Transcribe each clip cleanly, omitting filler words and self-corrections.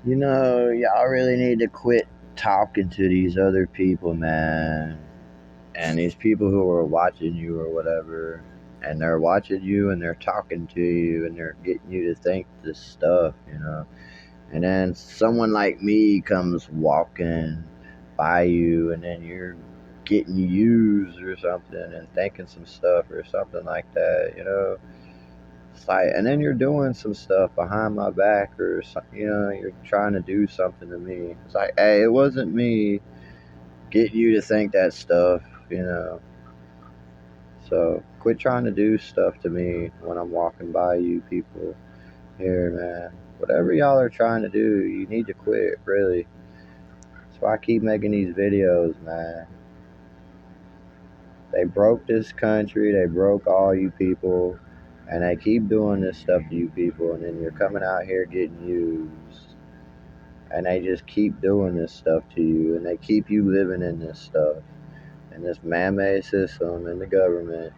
Y'all really need to quit talking to these other people, man. And these people who are watching you or whatever, and they're watching you and they're talking to you and they're getting you to think this stuff. And then someone like me comes walking by you, and then you're getting used or something and thinking some stuff or something like that. It's like, and then you're doing some stuff behind my back or something. You're trying to do something to me. It's like, hey, it wasn't me getting you to think that stuff. So quit trying to do stuff to me when I'm walking by you people here, man. Whatever y'all are trying to do, you need to quit, really. That's why I keep making these videos, man. They broke this country, they broke all you people, and they keep doing this stuff to you people, and then you're coming out here getting used. And they just keep doing this stuff to you, and they keep you living in this stuff, in this man made system, in the government.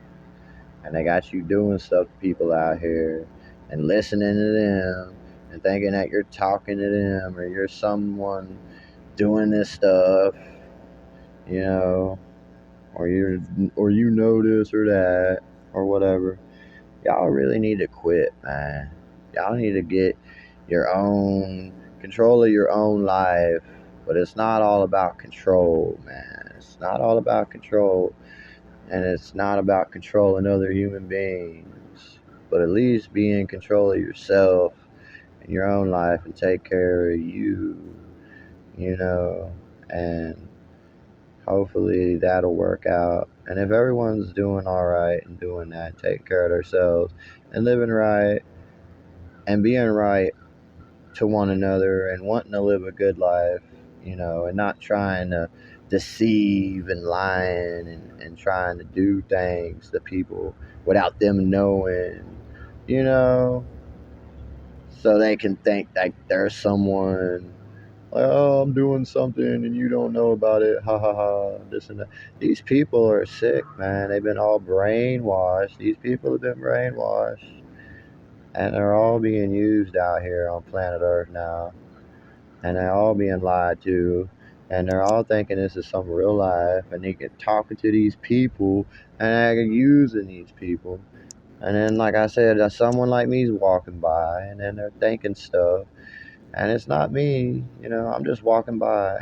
And they got you doing stuff to people out here and listening to them and thinking that you're talking to them or you're someone doing this stuff, you know, or you know this or that or whatever. Y'all really need to quit, man. Y'all need to get your own control of your own life. But it's not all about control, man. It's not all about control, and it's not about controlling other human beings. But at least be in control of yourself and your own life and take care of you, and hopefully that'll work out. And if everyone's doing all right and doing that, taking care of themselves and living right and being right to one another and wanting to live a good life, and not trying to deceive and lying and trying to do things to people without them knowing, so they can think like they're someone like, oh, I'm doing something and you don't know about it. Ha ha ha. This and that. These people are sick, man. They've been all brainwashed. These people have been brainwashed. And they're all being used out here on planet Earth now. And they're all being lied to. And they're all thinking this is some real life. And they get talking to these people and they're using these people. And then, like I said, someone like me's walking by and then they're thinking stuff. And it's not me, I'm just walking by.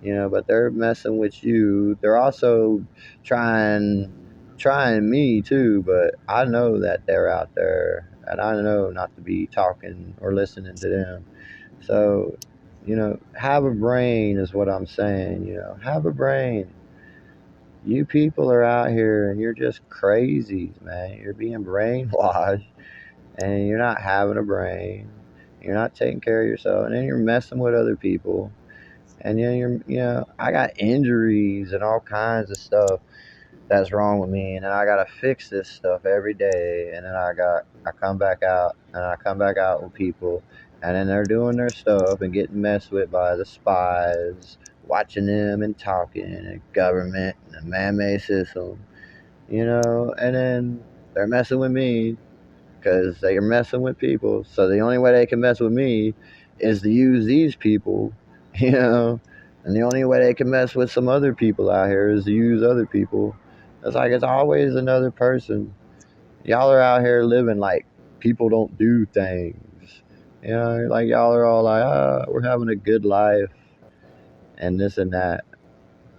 But they're messing with you. They're also trying me too, but I know that they're out there and I know not to be talking or listening to them. So, have a brain is what I'm saying. Have a brain. You people are out here and you're just crazies, man. You're being brainwashed and you're not having a brain. You're not taking care of yourself and then you're messing with other people. And then I got injuries and all kinds of stuff that's wrong with me, and then I gotta fix this stuff every day. And then I come back out, and I come back out with people, and then they're doing their stuff and getting messed with by the spies, watching them and talking, and government and the man-made system, and then they're messing with me because they're messing with people. So the only way they can mess with me is to use these people, you know. And the only way they can mess with some other people out here is to use other people. It's like it's always another person. Y'all are out here living like people don't do things. Like y'all are all like, we're having a good life and this and that.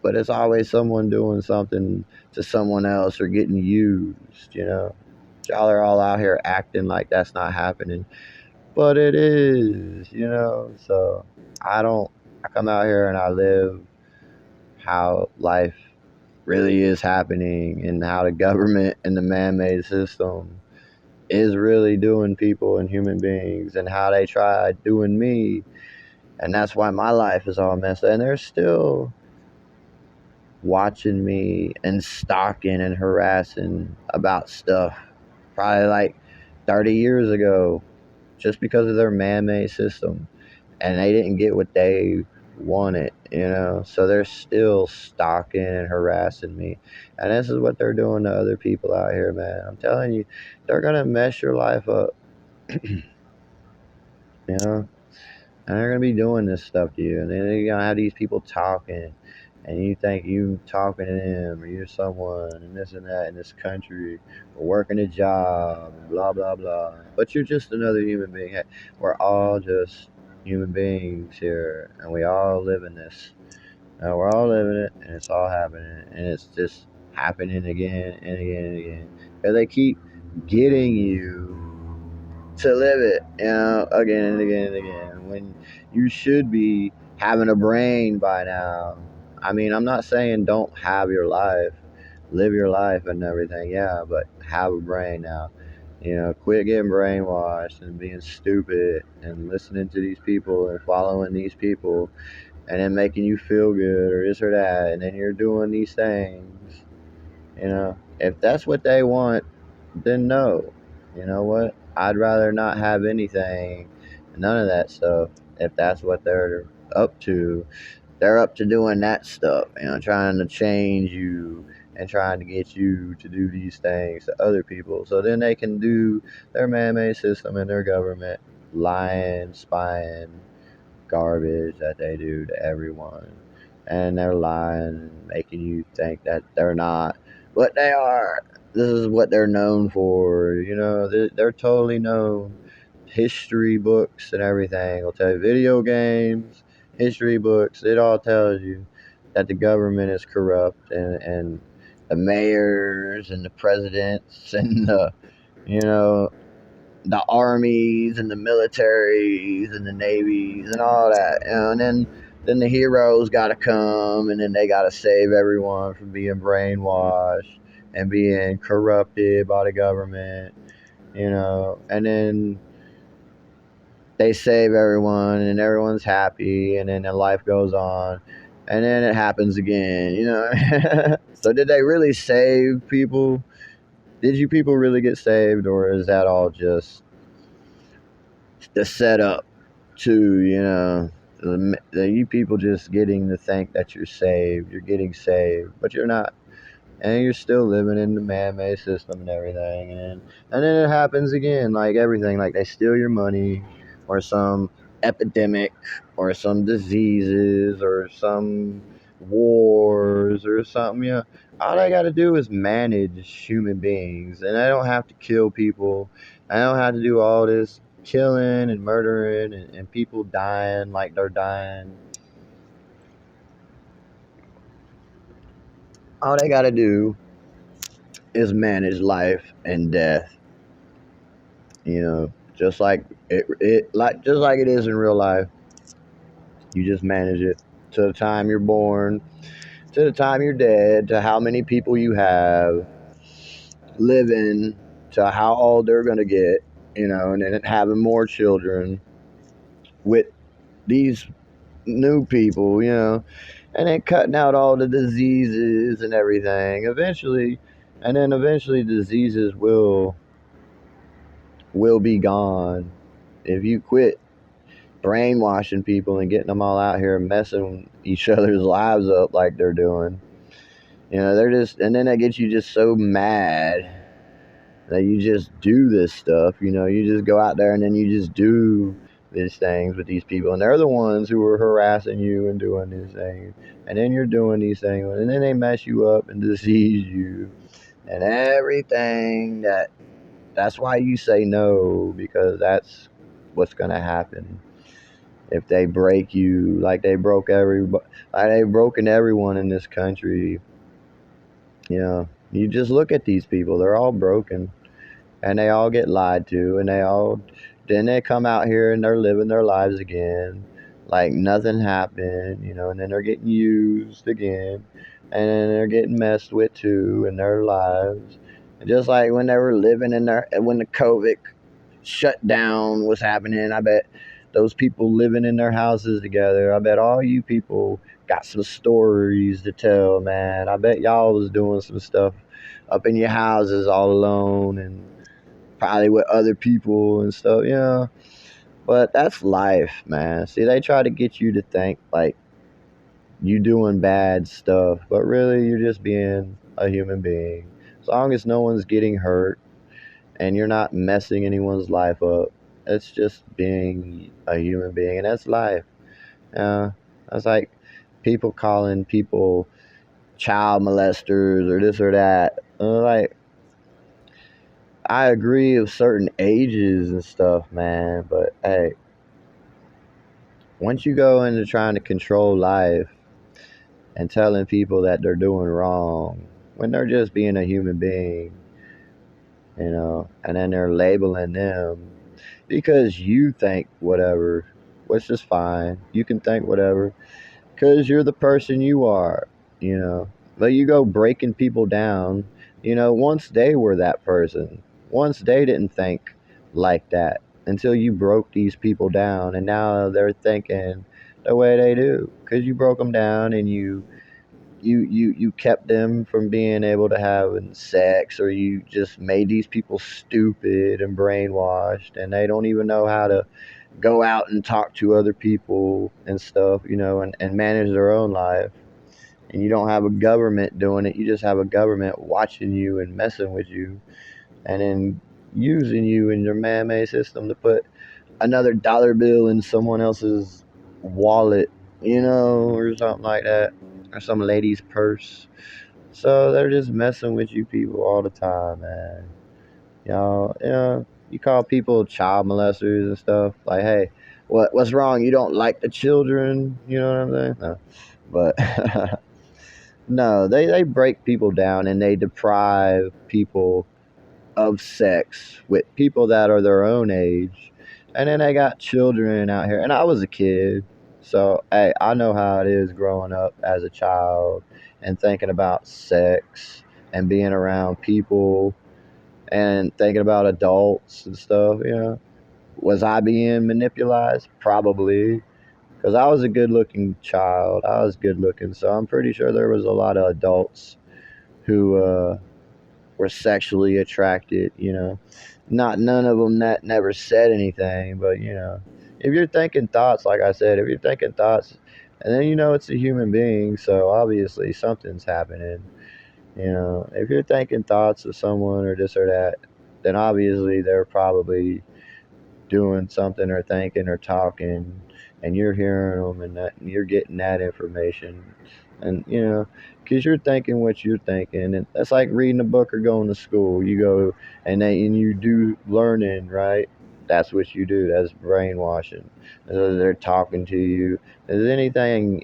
But it's always someone doing something to someone else or getting used. Y'all are all out here acting like that's not happening, but it is. So I don't. I come out here and I live how life really is happening and how the government and the man-made system is really doing people and human beings and how they try doing me, and that's why my life is all messed up. And they're still watching me and stalking and harassing about stuff probably like 30 years ago just because of their man-made system, and they didn't get what they wanted, so they're still stalking and harassing me. And this is what they're doing to other people out here, man. I'm telling you, they're gonna mess your life up. you know and they're gonna be doing this stuff to you, and then you're gonna have these people talking, and you think you talking to them, or you're someone, and this and that in this country, or working a job, and blah blah blah. But you're just another human being. Hey, we're all just human beings here, and we all live in this. We're all living it, and it's all happening, and it's just happening again and again and again. Because they keep getting you to live it, again and again and again. When you should be having a brain by now. I mean, I'm not saying don't have your life, live your life and everything, yeah, but have a brain now. Quit getting brainwashed and being stupid and listening to these people and following these people and then making you feel good or this or that, and then you're doing these things. If that's what they want, then no. You know what? I'd rather not have anything, none of that stuff. If that's what they're up to, they're up to doing that stuff, trying to change you and trying to get you to do these things to other people so then they can do their man-made system and their government lying, spying, garbage that they do to everyone. And they're lying, making you think that they're not what they are. This is what they're known for. They're totally known. History books and everything will tell you. Video games, history books, it all tells you that the government is corrupt, and the mayors and the presidents and you know, the armies and the militaries and the navies and all that. And then the heroes got to come, and then they got to save everyone from being brainwashed and being corrupted by the government. And then they save everyone, and everyone's happy, and then their life goes on, and then it happens again. So did they really save people? Did you people really get saved, or is that all just the setup to you people just getting to think that you're getting saved, but you're not, and you're still living in the man-made system and everything, and then it happens again, like everything, like they steal your money, or some epidemic, or some diseases, or some wars, or something. All they got to do is manage human beings, and they don't have to kill people. I don't have to do all this killing and murdering, and people dying like they're dying. All they got to do is manage life and death. Just like just like it is in real life. You just manage it to the time you're born, to the time you're dead, to how many people you have living, to how old they're gonna get. And then having more children with these new people. And then cutting out all the diseases and everything. Eventually diseases will be gone if you quit brainwashing people and getting them all out here messing each other's lives up like they're doing. They're just, and then that gets you just so mad that you just do this stuff. You just go out there and then you just do these things with these people, and they're the ones who are harassing you and doing these things, and then you're doing these things, and then they mess you up and disease you and everything. That's why you say no, because that's what's gonna happen if they break you, like they've broken everyone in this country. You just look at these people; they're all broken, and they all get lied to, and then they come out here and they're living their lives again like nothing happened. And then they're getting used again, and then they're getting messed with too in their lives. And just like when they were living when the COVID shutdown was happening, I bet those people living in their houses together, I bet all you people got some stories to tell, man. I bet y'all was doing some stuff up in your houses all alone, and probably with other people and stuff. But that's life, man. See, they try to get you to think like you doing bad stuff, but really you're just being a human being. As long as no one's getting hurt and you're not messing anyone's life up, It's just being a human being, and that's life. Uh, that's like people calling people child molesters or this or that. Like, I agree with certain ages and stuff, man, but hey, once you go into trying to control life and telling people that they're doing wrong when they're just being a human being, and then they're labeling them because you think whatever, which is fine. You can think whatever because you're the person you are, you know. But you go breaking people down, once they were that person, once they didn't think like that until you broke these people down, and now they're thinking the way they do because you broke them down and you kept them from being able to have sex, or you just made these people stupid and brainwashed and they don't even know how to go out and talk to other people and stuff, and manage their own life. And you don't have a government doing it, you just have a government watching you and messing with you, and then using you in your man-made system to put another dollar bill in someone else's wallet, or something like that, or some lady's purse. So they're just messing with you people all the time, man. You call people child molesters and stuff. Like, hey, what's wrong? You don't like the children? You know what I'm saying? No. But no, they break people down and they deprive people of sex with people that are their own age. And then they got children out here. And I was a kid. So, hey, I know how it is growing up as a child and thinking about sex and being around people and thinking about adults and stuff. Was I being manipulated? Probably. Because I was a good looking child. I was good looking. So I'm pretty sure there was a lot of adults who were sexually attracted, Not none of them that never said anything, but if you're thinking thoughts, like I said, if you're thinking thoughts, and then it's a human being, so obviously something's happening. If you're thinking thoughts of someone or this or that, then obviously they're probably doing something or thinking or talking, and you're hearing them, and you're getting that information, and because you're thinking what you're thinking, and that's like reading a book or going to school. You go and you do learning, right? That's what you do. That's brainwashing. They're talking to you. There's anything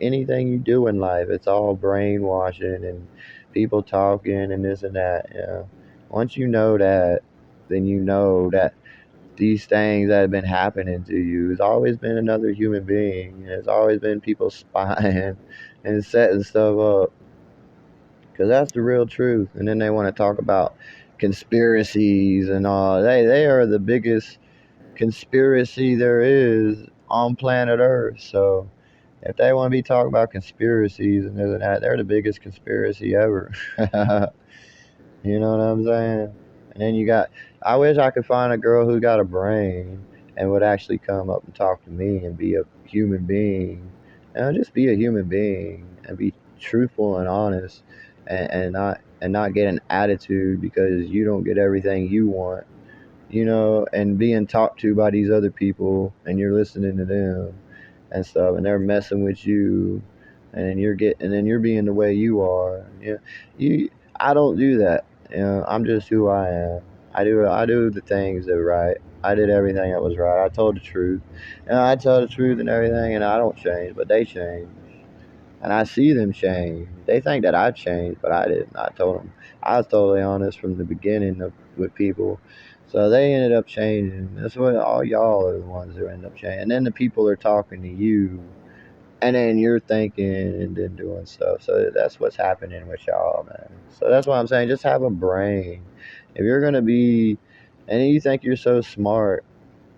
you do in life, it's all brainwashing and people talking and this and that. Once you know that, then you know that these things that have been happening to you. It's always been another human being. It's always been people spying and setting stuff up. Because that's the real truth. And then they want to talk about conspiracies and all. They are the biggest conspiracy there is on planet Earth. So if they want to be talking about conspiracies and this and that, they're the biggest conspiracy ever. You know what I'm saying? And then I wish I could find a girl who got a brain and would actually come up and talk to me and be a human being. And just be a human being and be truthful and honest, and not get an attitude because you don't get everything you want, and being talked to by these other people and you're listening to them and stuff, and they're messing with you, and then you're being the way you are. You I don't do that. I'm just who I am. I do the things that are right. I did everything that was right. I told the truth. I tell the truth and everything, and I don't change, but they change. And I see them change. They think that I changed, but I didn't. I told them I was totally honest from the beginning with people. So they ended up changing. That's what all y'all are the ones that end up changing. And then the people are talking to you, and then you're thinking and then doing stuff. So that's what's happening with y'all, man. So that's why I'm saying just have a brain. If you're gonna be, and you think you're so smart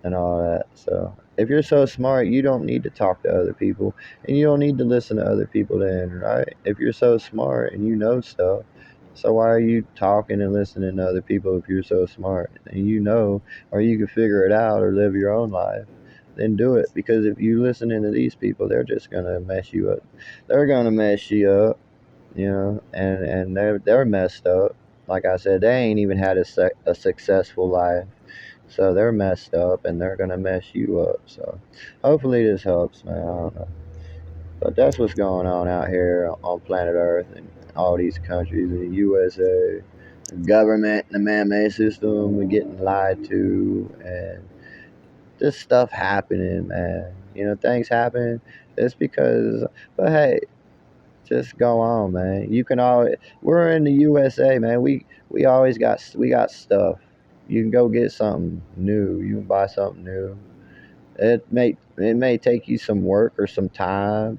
and all that. So if you're so smart, you don't need to talk to other people, and you don't need to listen to other people then, right? If you're so smart and you know stuff, so why are you talking and listening to other people if you're so smart and or you can figure it out or live your own life? Then do it, because if you listening to these people, they're just gonna mess you up. They're gonna mess you up, and they're messed up. Like I said, they ain't even had a successful life. So they're messed up and they're gonna mess you up. So hopefully this helps, man. I don't know. But that's what's going on out here on planet Earth and all these countries in the USA. The government and the man-made system, we're getting lied to, and this stuff happening, man. Things happen. It's because, but hey, just go on, man. You can always. We're in the USA, man. We always got stuff. You can go get something new. You can buy something new. It may take you some work or some time,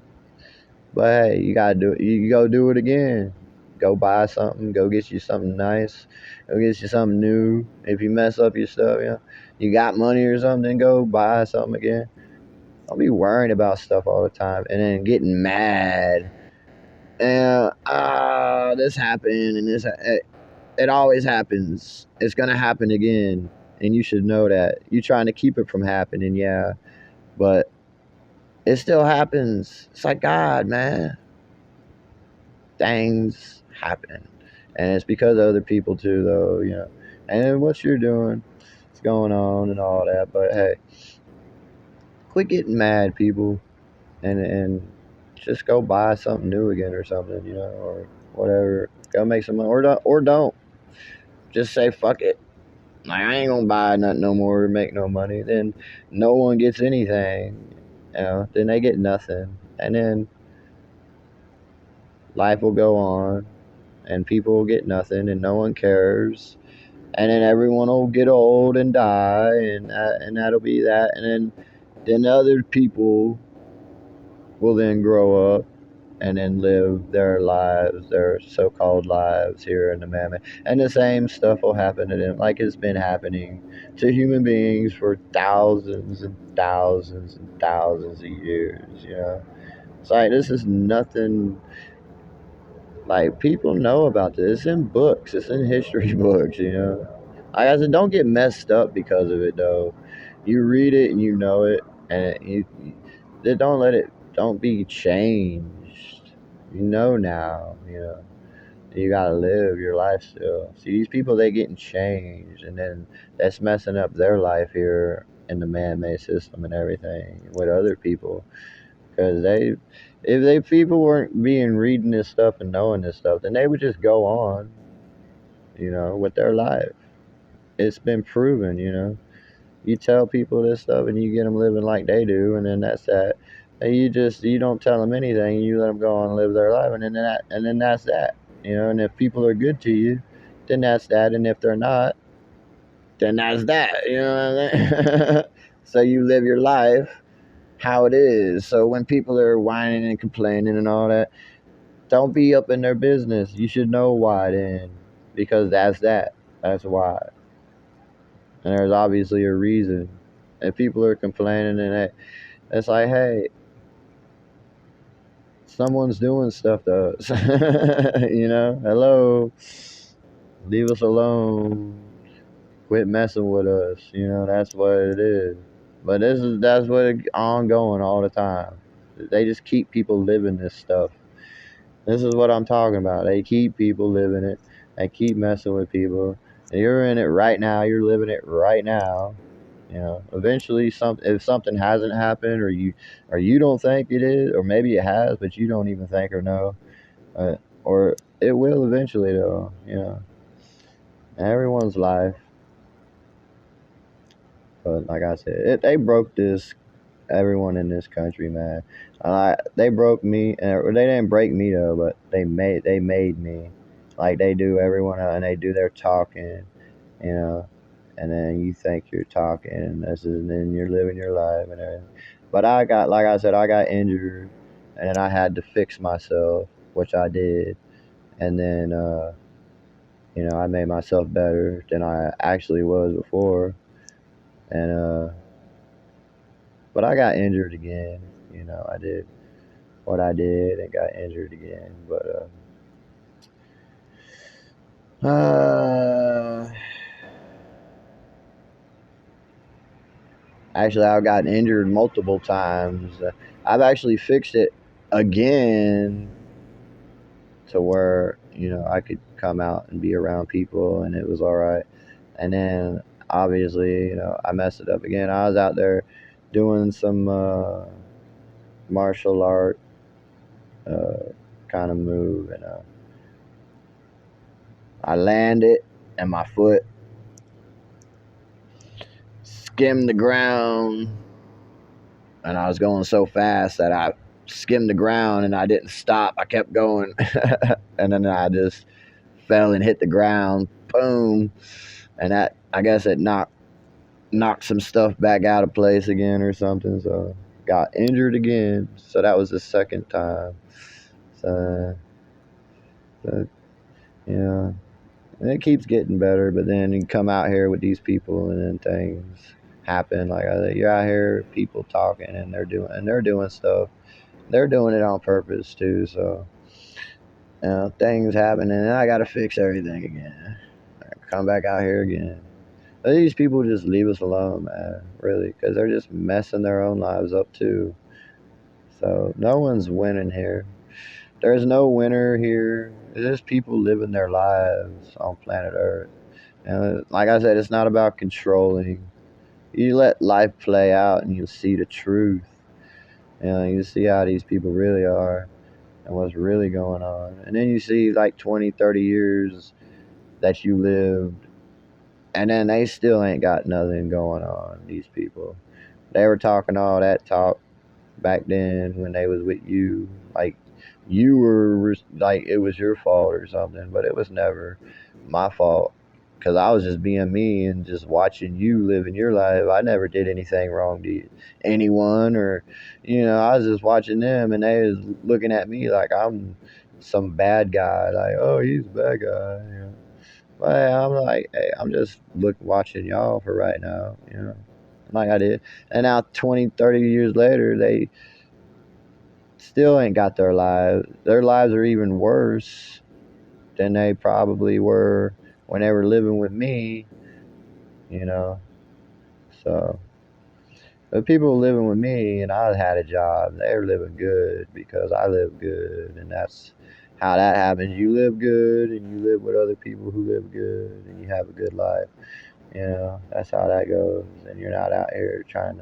but hey, you gotta do it. You go do it again. Go buy something. Go get you something nice. Go get you something new. If you mess up your stuff, you got money or something, go buy something again. Don't be worrying about stuff all the time and then getting mad. And this happened, and it always happens. It's gonna happen again, and you should know that. You're trying to keep it from happening, yeah, but it still happens. It's like God, man. Things happen, and it's because of other people too, though. And what you're doing, it's going on and all that. But hey, quit getting mad, people, and just go buy something new again or something, or whatever. Go make some money, or don't. Just say fuck it. Like, I ain't gonna buy nothing no more, make no money. Then no one gets anything. Then they get nothing, and then life will go on, and people will get nothing, and no one cares. And then everyone will get old and die, and that'll be that. And then other people will then grow up and then live their lives, their so-called lives here in the mammoth. And the same stuff will happen to them, like it's been happening to human beings for thousands and thousands and thousands of years. It's like this is nothing. Like, people know about this. It's in books. It's in history books. Like I said, don't get messed up because of it though. You read it and you know it, and don't let it. Don't be changed. Now. You gotta live your life still. See, these people, they getting changed, and then that's messing up their life here in the man-made system and everything with other people. Because if they people weren't being reading this stuff and knowing this stuff, then they would just go on, with their life. It's been proven. You tell people this stuff and you get them living like they do, and then that's that. And you don't tell them anything. You let them go on and live their life, and then that's that. And if people are good to you, then that's that. And if they're not, then that's that. You know what I mean? So you live your life how it is. So when people are whining and complaining and all that, don't be up in their business. You should know why then, because that's that. That's why. And there's obviously a reason. And people are complaining, and it's like, hey, someone's doing stuff to us. Hello, leave us alone. Quit messing with us. That's what it is. But that's what it's ongoing all the time. They just keep people living this stuff. This is what I'm talking about. They keep people living it. They keep messing with people. You're in it right now. You're living it right now. Eventually, if something hasn't happened, or you don't think it is, or maybe it has, but you don't even think or know, or it will eventually, though. Everyone's life. But like I said, they broke this everyone in this country, man. They broke me, and they didn't break me though, but they made me, like they do everyone else, and they do their talking, you know. And then you think you're talking, and then you're living your life and everything. But like I said, I got injured, and then I had to fix myself, which I did, and then I made myself better than I actually was before, and but I got injured again. I did what I did and got injured again. But actually, I've gotten injured multiple times. I've actually fixed it again to where I could come out and be around people, and it was all right. And then obviously, I messed it up again. I was out there doing some martial art kind of move, and I landed, and my foot skimmed the ground, and I was going so fast that I skimmed the ground, and I didn't stop. I kept going, and then I just fell and hit the ground. Boom, and that, I guess, it knocked some stuff back out of place again or something. So got injured again. So that was the second time. So, so yeah, and it keeps getting better. But then you come out here with these people, and then things happen. Like you're out here, people talking, and they're doing stuff. They're doing it on purpose too. So things happen, and then I got to fix everything again. I come back out here again. These people just leave us alone, man. Really, because they're just messing their own lives up too. So no one's winning here. There's no winner here. It's just people living their lives on planet Earth. And like I said, it's not about controlling. You let life play out, and you see the truth. You see how these people really are and what's really going on. And then you see like 20, 30 years that you lived, and then they still ain't got nothing going on. These people, they were talking all that talk back then when they was with you, like you were like it was your fault or something, but it was never my fault, because I was just being me and just watching you living your life. I never did anything wrong to anyone, or I was just watching them, and they was looking at me like I'm some bad guy, like, oh, he's a bad guy. But I'm like, hey, I'm just watching y'all for right now, like I did. And now 20, 30 years later, they still ain't got their lives. Their lives are even worse than they probably were when they were living with me, you know. So, the people living with me, and I had a job, they were living good because I live good, and that's how that happens. You live good, and you live with other people who live good, and you have a good life. That's how that goes. And you're not out here trying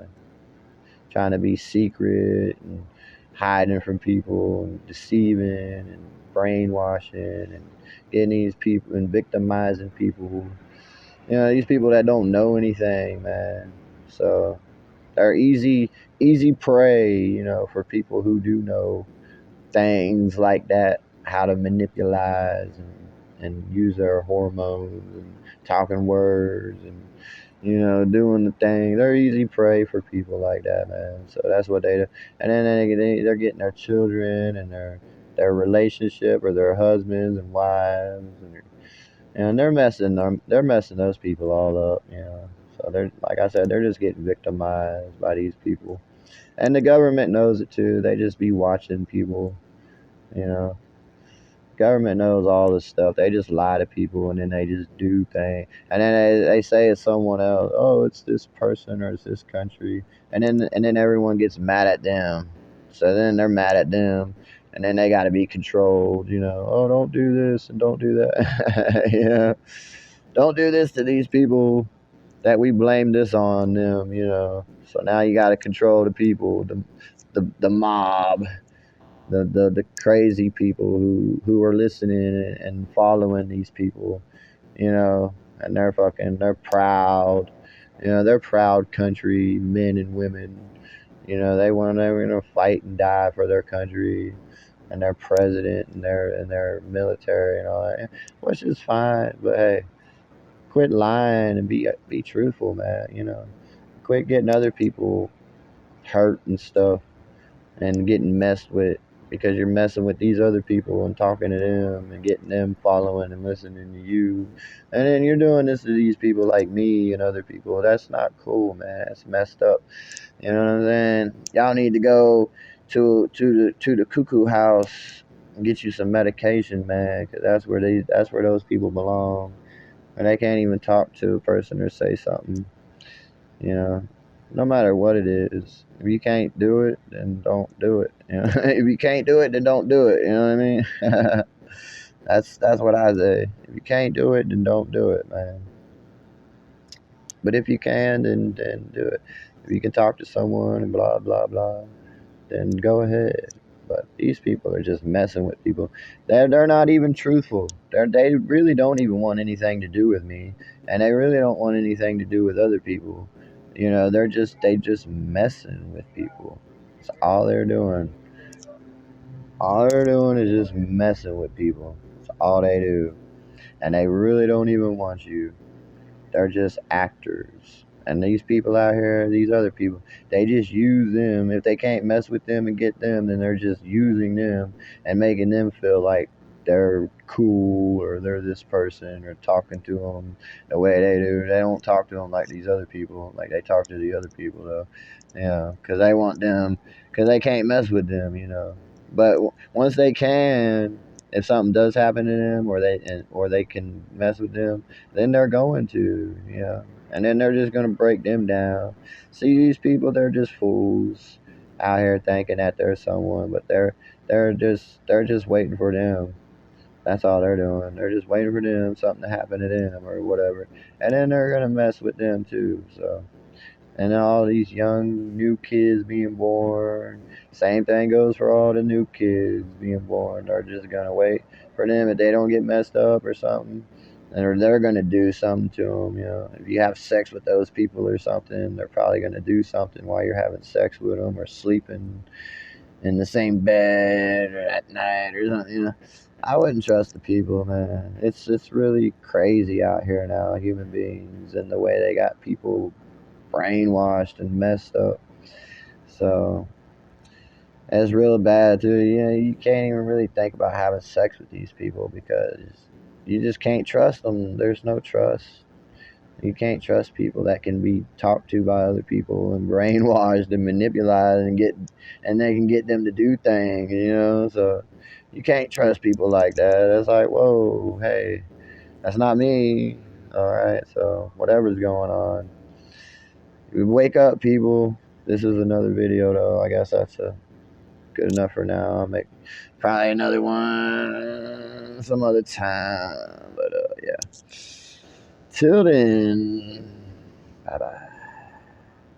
to be secret and hiding from people and deceiving and brainwashing and getting these people and victimizing people. These people that don't know anything, man. So they're easy prey, for people who do know things like that, how to manipulate and use their hormones and talking words and doing the thing. They're easy prey for people like that, man. So that's what they do. And then they're getting their children and their relationship or their husbands and wives, and they're messing those people all up. So they're, like I said, they're just getting victimized by these people, and the government knows it too. They just be watching people, you know. Government knows all this stuff. They just lie to people, and then they just do things. And then they say it's someone else. Oh, it's this person or it's this country. And then everyone gets mad at them. So then they're mad at them. And then they got to be controlled. Oh, don't do this and don't do that. Don't do this to these people that we blame this on them. So now you got to control the people, the mob, the crazy people who are listening and following these people, and they're proud, they're proud country men and women, they're gonna fight and die for their country and their president and their military and all that, which is fine. But hey, quit lying and be truthful, man. Quit getting other people hurt and stuff and getting messed with, because you're messing with these other people and talking to them and getting them following and listening to you. And then you're doing this to these people like me and other people. That's not cool, man. That's messed up. You know what I'm saying? Y'all need to go to the cuckoo house and get you some medication, man, because that's where those people belong. And they can't even talk to a person or say something, you know, no matter what it is. If you can't do it, then don't do it. If you can't do it, then don't do it. You know what I mean? That's what I say. If you can't do it, then don't do it, man. But if you can, then do it. If you can talk to someone and blah blah blah, then go ahead. But these people are just messing with people. They're not even truthful. They really don't even want anything to do with me, and they really don't want anything to do with other people. They just messing with people. That's all they're doing. All they're doing is just messing with people. That's all they do, and they really don't even want you. They're just actors. And these people out here, these other people, they just use them. If they can't mess with them and get them, then they're just using them and making them feel like they're cool or they're this person or talking to them the way they do. They don't talk to them like these other people, like they talk to the other people, though. Yeah, because they want them, because they can't mess with them. But once they can, if something does happen to them or they can mess with them, then they're going to. And then they're just going to break them down. See, these people, they're just fools out here thinking that they're someone, but they're just waiting for them. That's all they're doing. They're just waiting for them, something to happen to them or whatever. And then they're going to mess with them too. So, and then all these young new kids being born. Same thing goes for all the new kids being born. They're just gonna wait for them if they don't get messed up or something, and they're gonna do something to them. If you have sex with those people or something, they're probably gonna do something while you're having sex with them or sleeping in the same bed or at night or something. I wouldn't trust the people, man. It's really crazy out here now, human beings, and the way they got people brainwashed and messed up. So it's real bad too. You can't even really think about having sex with these people because you just can't trust them. There's no trust. You can't trust people that can be talked to by other people and brainwashed and manipulated and they can get them to do things. So you can't trust people like that. It's like, whoa, hey, that's not me. All right, so whatever's going on, wake up, people. This is another video, though. I guess that's good enough for now. I'll make probably another one some other time. But yeah. Till then, bye bye.